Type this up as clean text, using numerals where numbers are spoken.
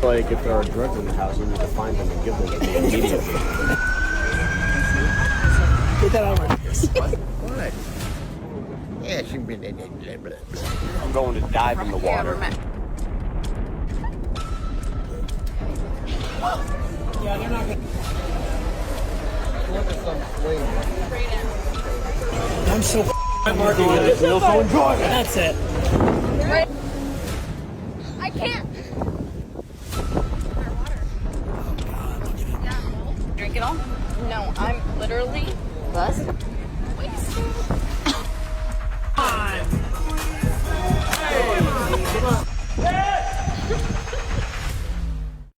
Like, if there are drugs in the house, you need to find them and give them to me immediately. Get that out of my face. What? Yeah, she been in it. I'm going to dive in the water. Yeah, they're not gonna. I'm so marking it. You'll so enjoy it. That's it. I can't. Drink it all? No, I'm literally buzzed.